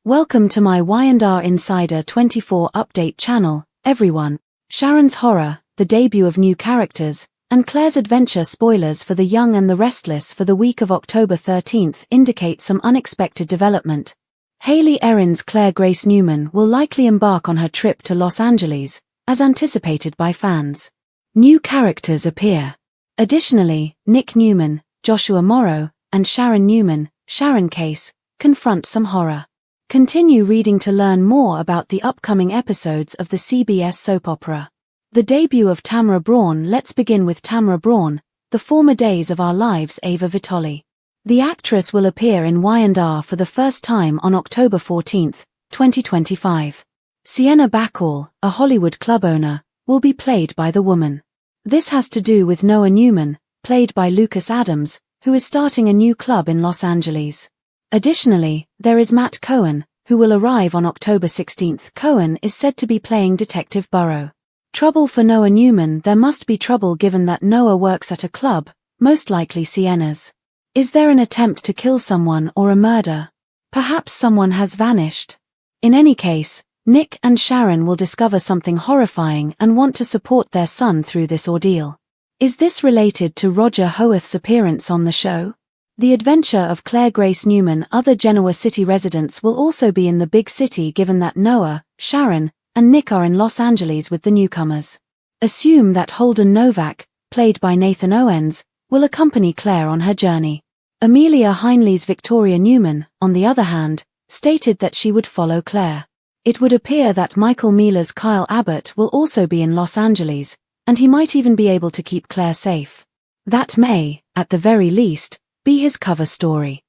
Welcome to my Y&R Insider 24 update channel, everyone. Sharon's horror, the debut of new characters, and Claire's adventure spoilers for the young and the restless for the week of October 13th indicate some unexpected development. Hayley Erin's Claire Grace Newman will likely embark on her trip to Los Angeles, as anticipated by fans. New characters appear. Additionally, Nick Newman, Joshua Morrow, and Sharon Newman, Sharon Case, confront some horror. Continue reading to learn more about the upcoming episodes of the CBS soap opera. The debut of Tamara Braun. Let's begin with Tamara Braun, the former Days of Our Lives Ava Vitoli. The actress will appear in Y&R for the first time on October 14, 2025. Sienna Bacall, a Hollywood club owner, will be played by the woman. This has to do with Noah Newman, played by Lucas Adams, who is starting a new club in Los Angeles. Additionally, there is Matt Cohen, who will arrive on October 16. Cohen is said to be playing Detective Burrow. Trouble for Noah Newman. There must be trouble given that Noah works at a club, most likely Sienna's. Is there an attempt to kill someone or a murder? Perhaps someone has vanished. In any case, Nick and Sharon will discover something horrifying and want to support their son through this ordeal. Is this related to Roger Howarth's appearance on the show? The adventure of Claire Grace Newman. Other Genoa City residents will also be in the big city given that Noah, Sharon, and Nick are in Los Angeles with the newcomers. Assume that Holden Novak, played by Nathan Owens, will accompany Claire on her journey. Amelia Heinleigh's Victoria Newman, on the other hand, stated that she would follow Claire. It would appear that Michael Mealer's Kyle Abbott will also be in Los Angeles, and he might even be able to keep Claire safe. That may, at the very least, be his cover story.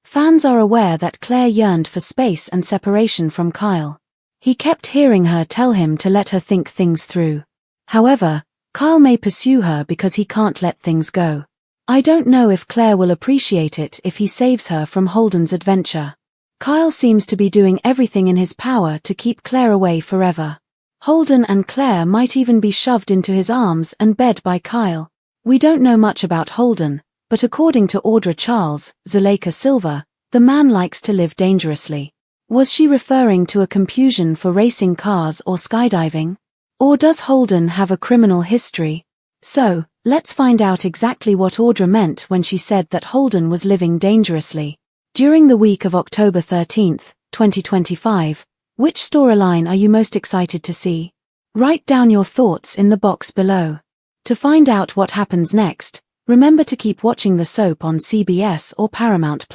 Fans are aware that Claire yearned for space and separation from Kyle. He kept hearing her tell him to let her think things through. However, Kyle may pursue her because he can't let things go. I don't know if Claire will appreciate it if he saves her from Holden's adventure. Kyle seems to be doing everything in his power to keep Claire away forever. Holden and Claire might even be shoved into his arms and bed by Kyle. We don't know much about Holden, but according to Audra Charles, Zuleika Silva, the man likes to live dangerously. Was she referring to a compulsion for racing cars or skydiving? Or does Holden have a criminal history? So, let's find out exactly what Audra meant when she said that Holden was living dangerously. During the week of October 13, 2025, which storyline are you most excited to see? Write down your thoughts in the box below. To find out what happens next, remember to keep watching the soap on CBS or Paramount+.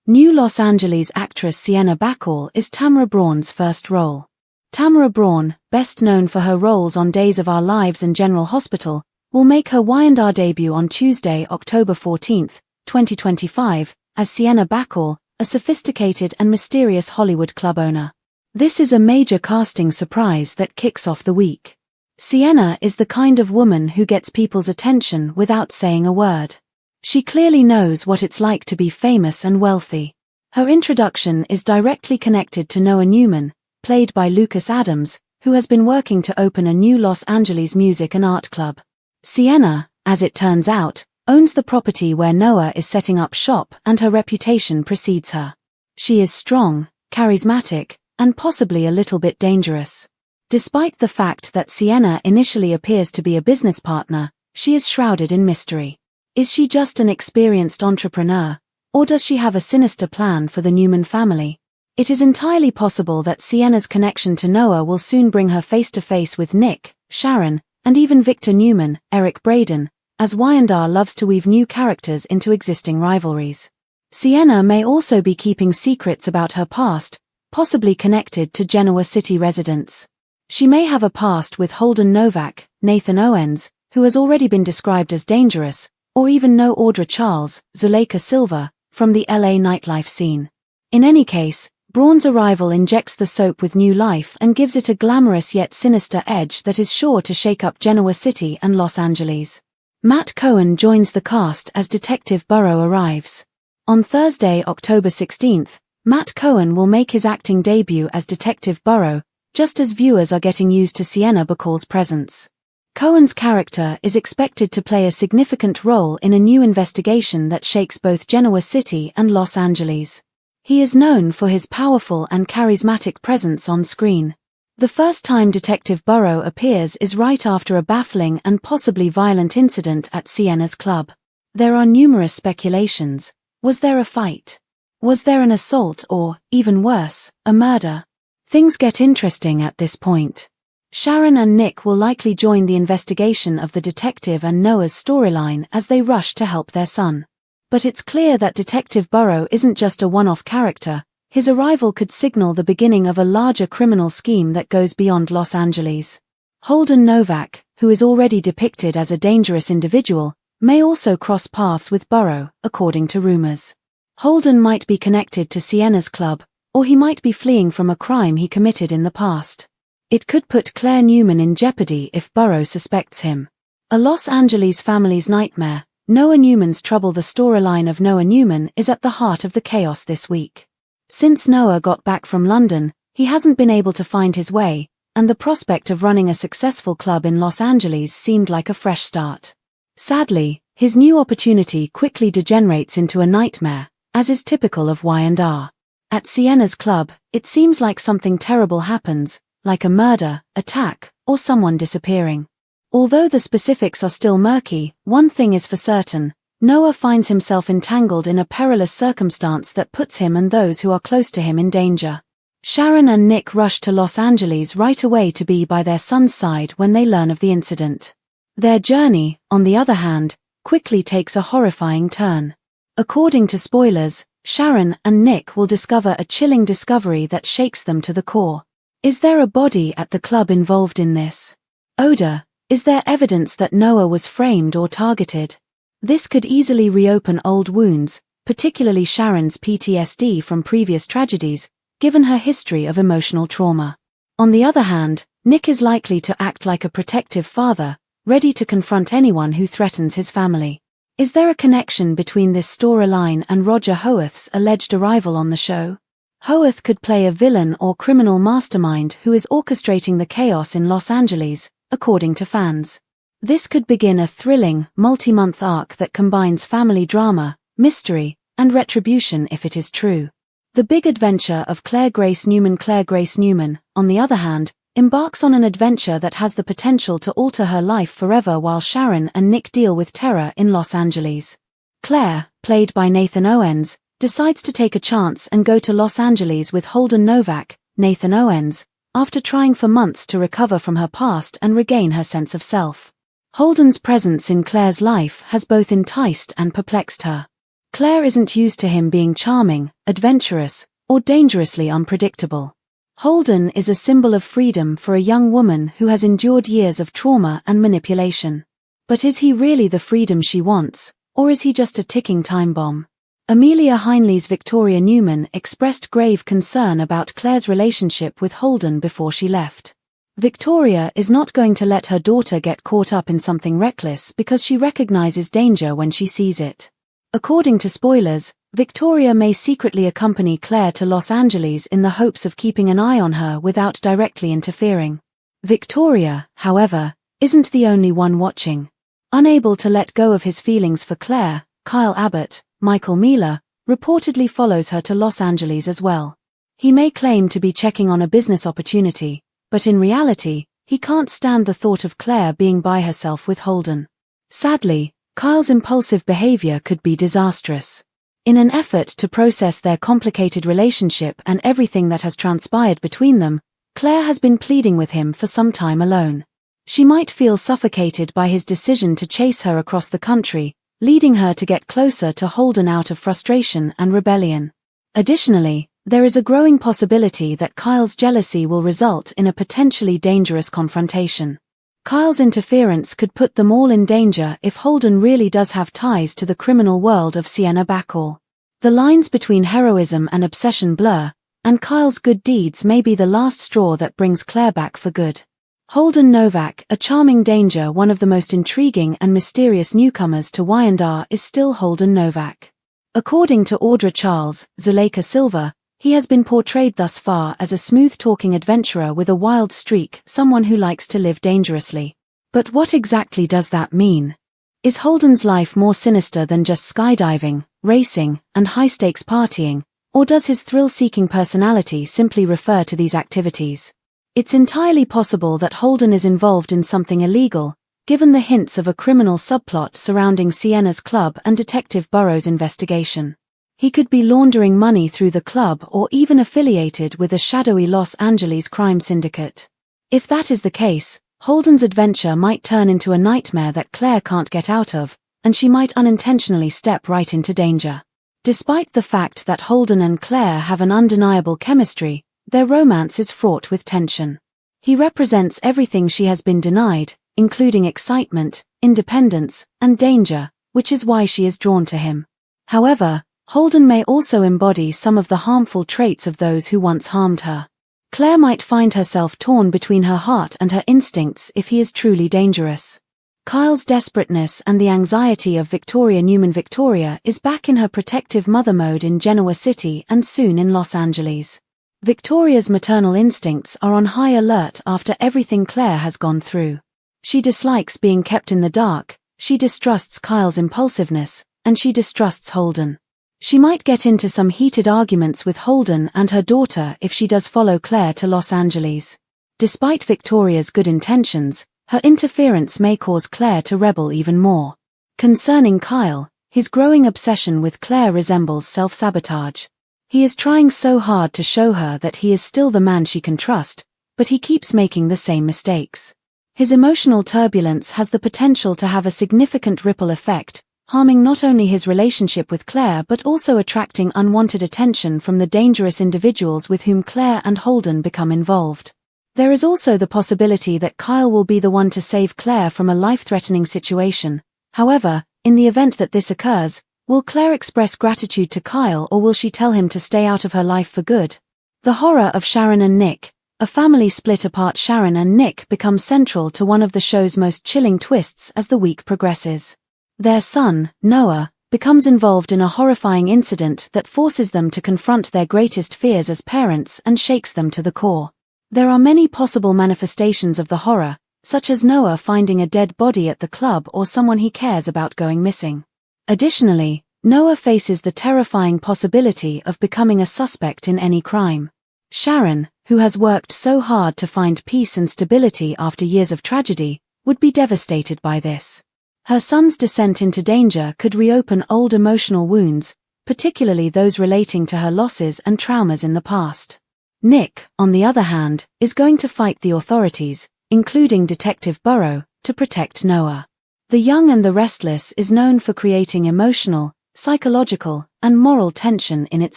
New Los Angeles actress Sienna Bacall is Tamara Braun's first role. Tamara Braun, best known for her roles on Days of Our Lives and General Hospital, will make her Y&R debut on Tuesday, October 14, 2025, as Sienna Bacall, a sophisticated and mysterious Hollywood club owner. This is a major casting surprise that kicks off the week. Sienna is the kind of woman who gets people's attention without saying a word. She clearly knows what it's like to be famous and wealthy. Her introduction is directly connected to Noah Newman, played by Lucas Adams, who has been working to open a new Los Angeles music and art club. Sienna, as it turns out, owns the property where Noah is setting up shop, and her reputation precedes her. She is strong, charismatic, and possibly a little bit dangerous. Despite the fact that Sienna initially appears to be a business partner, she is shrouded in mystery. Is she just an experienced entrepreneur, or does she have a sinister plan for the Newman family? It is entirely possible that Sienna's connection to Noah will soon bring her face to face with Nick, Sharon, and even Victor Newman, Eric Braeden, as Y&R loves to weave new characters into existing rivalries. Sienna may also be keeping secrets about her past, possibly connected to Genoa City residents. She may have a past with Holden Novak, Nathan Owens, who has already been described as dangerous, or even know Audra Charles, Zuleika Silva, from the LA nightlife scene. In any case, Braun's arrival injects the soap with new life and gives it a glamorous yet sinister edge that is sure to shake up Genoa City and Los Angeles. Matt Cohen joins the cast as Detective Burrow arrives. On Thursday, October 16, Matt Cohen will make his acting debut as Detective Burrow, just as viewers are getting used to Sienna Bacall's presence. Cohen's character is expected to play a significant role in a new investigation that shakes both Genoa City and Los Angeles. He is known for his powerful and charismatic presence on screen. The first time Detective Burrow appears is right after a baffling and possibly violent incident at Sienna's club. There are numerous speculations. Was there a fight? Was there an assault or, even worse, a murder? Things get interesting at this point. Sharon and Nick will likely join the investigation of the detective and Noah's storyline as they rush to help their son. But it's clear that Detective Burrow isn't just a one-off character. His arrival could signal the beginning of a larger criminal scheme that goes beyond Los Angeles. Holden Novak, who is already depicted as a dangerous individual, may also cross paths with Burrow, according to rumors. Holden might be connected to Sienna's club, or he might be fleeing from a crime he committed in the past. It could put Claire Newman in jeopardy if Burrow suspects him. A Los Angeles family's nightmare, Noah Newman's trouble. The storyline of Noah Newman is at the heart of the chaos this week. Since Noah got back from London, he hasn't been able to find his way, and the prospect of running a successful club in Los Angeles seemed like a fresh start. Sadly, his new opportunity quickly degenerates into a nightmare, as is typical of Y&R. At Sienna's club, it seems like something terrible happens, like a murder, attack, or someone disappearing. Although the specifics are still murky, one thing is for certain: Noah finds himself entangled in a perilous circumstance that puts him and those who are close to him in danger. Sharon and Nick rush to Los Angeles right away to be by their son's side when they learn of the incident. Their journey, on the other hand, quickly takes a horrifying turn. According to spoilers, Sharon and Nick will discover a chilling discovery that shakes them to the core. Is there a body at the club involved in this? Odor, is there evidence that Noah was framed or targeted? This could easily reopen old wounds, particularly Sharon's PTSD from previous tragedies, given her history of emotional trauma. On the other hand, Nick is likely to act like a protective father, ready to confront anyone who threatens his family. Is there a connection between this storyline and Roger Howarth's alleged arrival on the show? Howarth could play a villain or criminal mastermind who is orchestrating the chaos in Los Angeles, according to fans. This could begin a thrilling, multi-month arc that combines family drama, mystery, and retribution if it is true. The big adventure of Claire Grace Newman. Claire Grace Newman, on the other hand, embarks on an adventure that has the potential to alter her life forever while Sharon and Nick deal with terror in Los Angeles. Claire, played by Nathan Owens, decides to take a chance and go to Los Angeles with Holden Novak, Nathan Owens, after trying for months to recover from her past and regain her sense of self. Holden's presence in Claire's life has both enticed and perplexed her. Claire isn't used to him being charming, adventurous, or dangerously unpredictable. Holden is a symbol of freedom for a young woman who has endured years of trauma and manipulation. But is he really the freedom she wants, or is he just a ticking time bomb? Amelia Heinley's Victoria Newman expressed grave concern about Claire's relationship with Holden before she left. Victoria is not going to let her daughter get caught up in something reckless because she recognizes danger when she sees it. According to spoilers, Victoria may secretly accompany Claire to Los Angeles in the hopes of keeping an eye on her without directly interfering. Victoria, however, isn't the only one watching. Unable to let go of his feelings for Claire, Kyle Abbott, Michael Mealer, reportedly follows her to Los Angeles as well. He may claim to be checking on a business opportunity, but in reality, he can't stand the thought of Claire being by herself with Holden. Sadly, Kyle's impulsive behavior could be disastrous. In an effort to process their complicated relationship and everything that has transpired between them, Claire has been pleading with him for some time alone. She might feel suffocated by his decision to chase her across the country, leading her to get closer to Holden out of frustration and rebellion. Additionally, there is a growing possibility that Kyle's jealousy will result in a potentially dangerous confrontation. Kyle's interference could put them all in danger if Holden really does have ties to the criminal world of Sienna Bacall. The lines between heroism and obsession blur, and Kyle's good deeds may be the last straw that brings Claire back for good. Holden Novak, a charming danger, one of the most intriguing and mysterious newcomers to Y&R, is still Holden Novak. According to Audra Charles, Zuleika Silva, he has been portrayed thus far as a smooth-talking adventurer with a wild streak, someone who likes to live dangerously. But what exactly does that mean? Is Holden's life more sinister than just skydiving, racing, and high-stakes partying, Or does his thrill-seeking personality simply refer to these activities? It's entirely possible that Holden is involved in something illegal, given the hints of a criminal subplot surrounding Sienna's club and Detective Burrow's investigation. He could be laundering money through the club or even affiliated with a shadowy Los Angeles crime syndicate. If that is the case, Holden's adventure might turn into a nightmare that Claire can't get out of, and she might unintentionally step right into danger. Despite the fact that Holden and Claire have an undeniable chemistry, their romance is fraught with tension. He represents everything she has been denied, including excitement, independence, and danger, which is why she is drawn to him. However, Holden may also embody some of the harmful traits of those who once harmed her. Claire might find herself torn between her heart and her instincts if he is truly dangerous. Kyle's desperateness and the anxiety of Victoria Newman. Victoria is back in her protective mother mode in Genoa City and soon in Los Angeles. Victoria's maternal instincts are on high alert after everything Claire has gone through. She dislikes being kept in the dark, she distrusts Kyle's impulsiveness, and she distrusts Holden. She might get into some heated arguments with Holden and her daughter if she does follow Claire to Los Angeles. Despite Victoria's good intentions, her interference may cause Claire to rebel even more. Concerning Kyle, his growing obsession with Claire resembles self-sabotage. He is trying so hard to show her that he is still the man she can trust, but he keeps making the same mistakes. His emotional turbulence has the potential to have a significant ripple effect, harming not only his relationship with Claire but also attracting unwanted attention from the dangerous individuals with whom Claire and Holden become involved. There is also the possibility that Kyle will be the one to save Claire from a life-threatening situation. However, in the event that this occurs, will Claire express gratitude to Kyle or will she tell him to stay out of her life for good? The horror of Sharon and Nick. A family split apart. Sharon and Nick become central to one of the show's most chilling twists as the week progresses. Their son, Noah, becomes involved in a horrifying incident that forces them to confront their greatest fears as parents and shakes them to the core. There are many possible manifestations of the horror, such as Noah finding a dead body at the club or someone he cares about going missing. Additionally, Noah faces the terrifying possibility of becoming a suspect in any crime. Sharon, who has worked so hard to find peace and stability after years of tragedy, would be devastated by this. Her son's descent into danger could reopen old emotional wounds, particularly those relating to her losses and traumas in the past. Nick, on the other hand, is going to fight the authorities, including Detective Burrow, to protect Noah. The Young and the Restless is known for creating emotional, psychological, and moral tension in its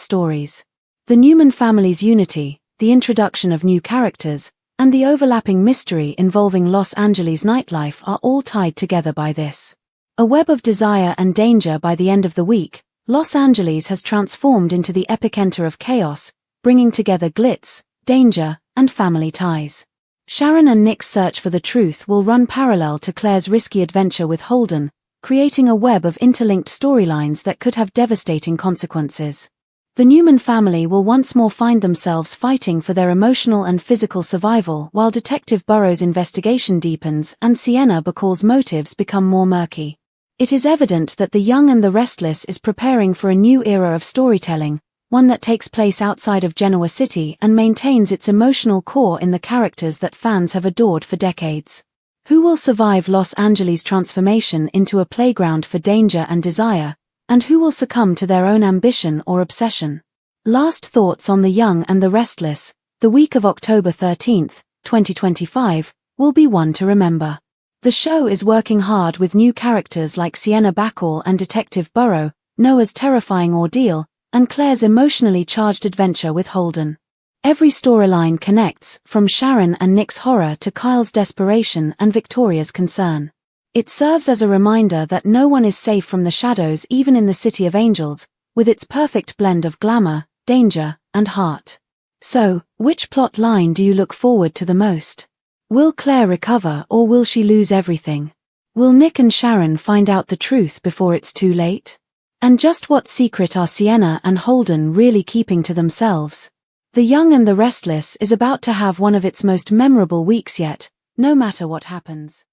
stories. The Newman family's unity, the introduction of new characters, and the overlapping mystery involving Los Angeles nightlife are all tied together by this. A web of desire and danger. By the end of the week, Los Angeles has transformed into the epicenter of chaos, bringing together glitz, danger, and family ties. Sharon and Nick's search for the truth will run parallel to Claire's risky adventure with Holden, creating a web of interlinked storylines that could have devastating consequences. The Newman family will once more find themselves fighting for their emotional and physical survival while Detective Burrow's investigation deepens and Sienna Bacall's motives become more murky. It is evident that The Young and the Restless is preparing for a new era of storytelling, one that takes place outside of Genoa City and maintains its emotional core in the characters that fans have adored for decades. Who will survive Los Angeles' transformation into a playground for danger and desire, and who will succumb to their own ambition or obsession? Last thoughts on The Young and the Restless. The week of October 13, 2025, will be one to remember. The show is working hard with new characters like Sienna Bacall and Detective Burrow, Noah's terrifying ordeal, and Claire's emotionally charged adventure with Holden. Every storyline connects, from Sharon and Nick's horror to Kyle's desperation and Victoria's concern. It serves as a reminder that no one is safe from the shadows even in the City of Angels, with its perfect blend of glamour, danger, and heart. So, which plot line do you look forward to the most? Will Claire recover or will she lose everything? Will Nick and Sharon find out the truth before it's too late? And just what secret are Sienna and Holden really keeping to themselves? The Young and the Restless is about to have one of its most memorable weeks yet, no matter what happens.